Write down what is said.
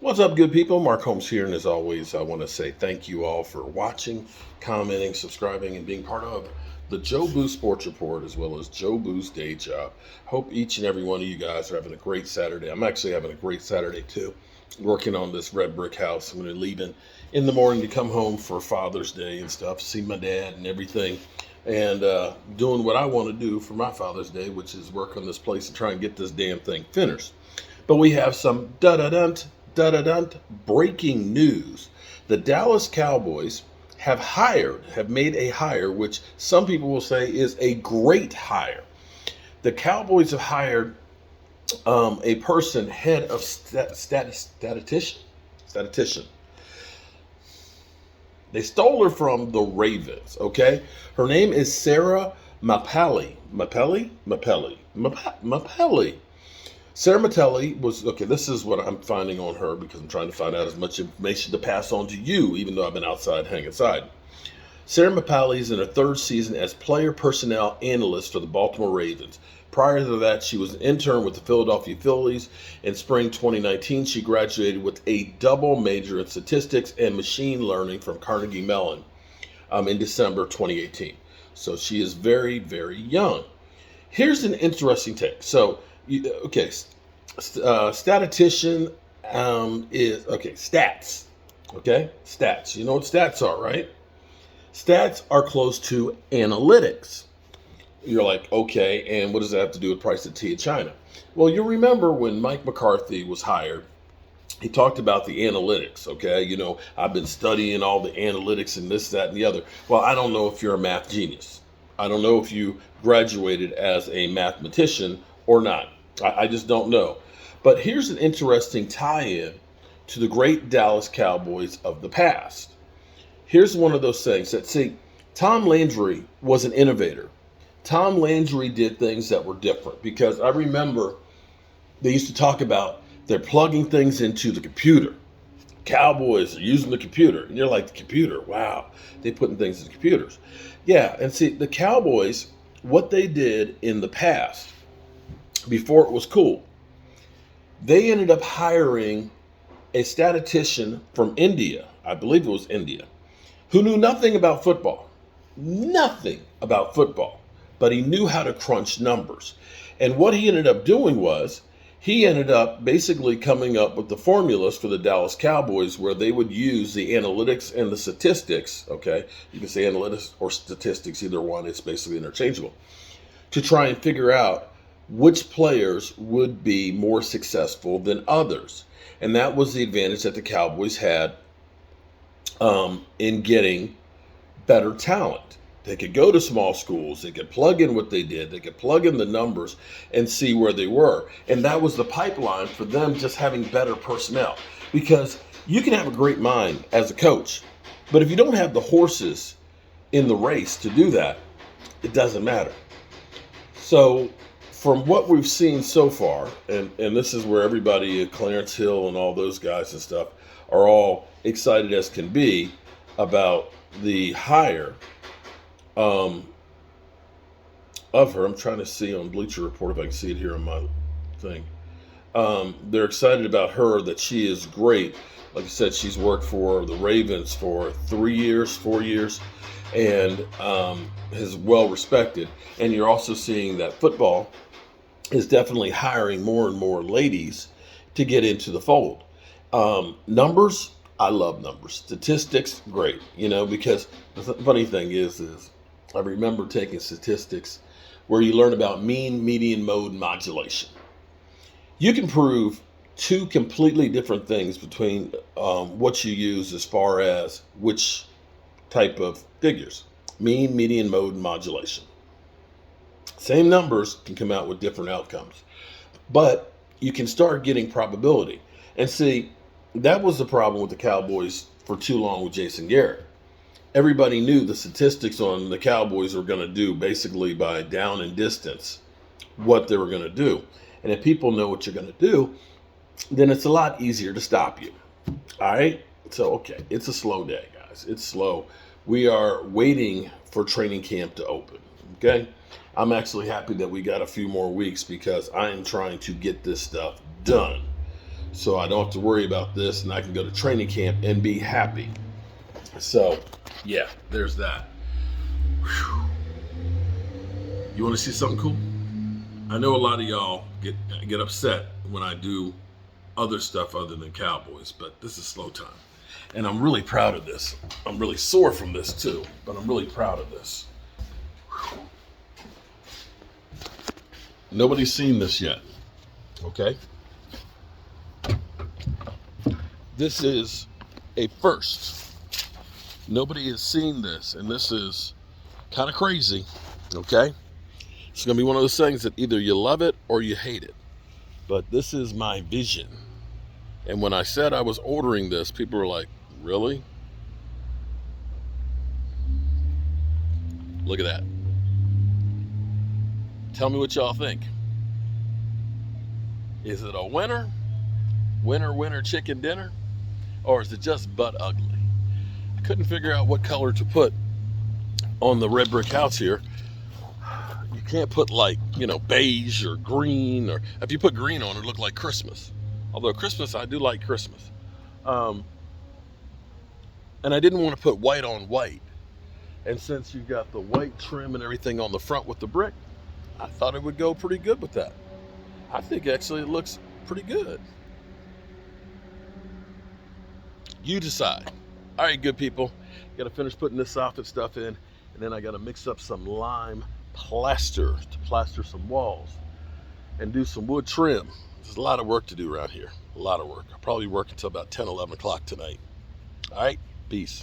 What's up, good people? Mark Holmes here, and as always, I want to say thank you all for watching, commenting, subscribing, and being part of the Joe Boo Sports Report as well as Joe Boo's Day Job. Hope each and every one of you guys are having a great Saturday. I'm actually having a great Saturday too, working on this red brick house. I'm going to leave in the morning to come home for Father's Day and stuff, see my dad and everything, and doing what I want to do for my Father's Day, which is work on this place and try and get this damn thing finished. But we have some da-da-dun, breaking news. The Dallas Cowboys have made a hire, which some people will say is a great hire. The Cowboys have hired a person, head of statistician. They stole her from the Ravens, okay? Her name is Sarah Mapelli. Mapelli. Sarah Matelli was, okay, this is what I'm finding on her because I'm trying to find out as much information to pass on to you, even though I've been outside hanging side. Sarah Mapelli is in her third season as player personnel analyst for the Baltimore Ravens. Prior to that, she was an intern with the Philadelphia Phillies. In spring 2019, she graduated with a double major in statistics and machine learning from Carnegie Mellon in December 2018. So she is very, very young. Here's an interesting take. So, okay, statistician is, okay, stats. Okay, stats. You know what stats are, right? Stats are close to analytics. You're like, okay, and what does that have to do with price of tea in China? Well, you remember when Mike McCarthy was hired, he talked about the analytics, okay? You know, I've been studying all the analytics and this, that, and the other. Well, I don't know if you're a math genius. I don't know if you graduated as a mathematician or not. I just don't know. But here's an interesting tie-in to the great Dallas Cowboys of the past. Here's one of those things that, see, Tom Landry was an innovator. Tom Landry did things that were different because I remember they used to talk about they're plugging things into the computer. Cowboys are using the computer. And you're like, the computer, wow. They're putting things in computers. Yeah, and see, the Cowboys, what they did in the past, before it was cool, they ended up hiring a statistician from India, I believe it was India, who knew nothing about football. Nothing about football. But he knew how to crunch numbers. And what he ended up doing was, he ended up basically coming up with the formulas for the Dallas Cowboys where they would use the analytics and the statistics, okay? You can say analytics or statistics, either one, it's basically interchangeable, to try and figure out which players would be more successful than others. And that was the advantage that the Cowboys had in getting better talent. They could go to small schools. They could plug in what they did. They could plug in the numbers and see where they were. And that was the pipeline for them just having better personnel. Because you can have a great mind as a coach, but if you don't have the horses in the race to do that, it doesn't matter. So from what we've seen so far, and this is where everybody at Clarence Hill and all those guys and stuff are all excited as can be about the hire of her. I'm trying to see on Bleacher Report if I can see it here on my thing. They're excited about her, that she is great. Like I said, she's worked for the Ravens for 3 years, 4 years, and is well respected. And you're also seeing that football is definitely hiring more and more ladies to get into the fold. Numbers, I love numbers. Statistics, great. You know, because the funny thing is I remember taking statistics where you learn about mean, median, mode, and modulation. You can prove two completely different things between what you use as far as which type of figures. Mean, median, mode, and modulation. Same numbers can come out with different outcomes. But you can start getting probability. And see, that was the problem with the Cowboys for too long with Jason Garrett. Everybody knew the statistics on the Cowboys were going to do basically by down and distance what they were going to do. And if people know what you're going to do, then it's a lot easier to stop you. All right? So, okay, it's a slow day, guys. It's slow. We are waiting for training camp to open, okay? I'm actually happy that we got a few more weeks because I am trying to get this stuff done. so I don't have to worry about this, and I can go to training camp and be happy. So, yeah, there's that. Whew. You want to see something cool? I know a lot of y'all get upset when I do other stuff other than Cowboys, but this is slow time. And I'm really proud of this. I'm really sore from this too, but I'm really proud of this. Whew. Nobody's seen this yet, okay? This is a first. Nobody has seen this, and this is kind of crazy, okay? It's going to be one of those things that either you love it or you hate it. But this is my vision. And when I said I was ordering this, people were like, really? Look at that. Tell me what y'all think. Is it a winner? Winner chicken dinner? Or is it just butt ugly? I couldn't figure out what color to put on the red brick house here. You can't put like, beige or green, or if you put green on it, look like Christmas. Although Christmas, I do like Christmas. And I didn't want to put white on white. And since you got the white trim and everything on the front with the brick, I thought it would go pretty good with that. I think actually it looks pretty good. You decide. All right, good people. Got to finish putting this soffit stuff in, and then I got to mix up some lime plaster to plaster some walls and do some wood trim. There's a lot of work to do around here. A lot of work. I'll probably work until about 10, 11 o'clock tonight. All right, peace.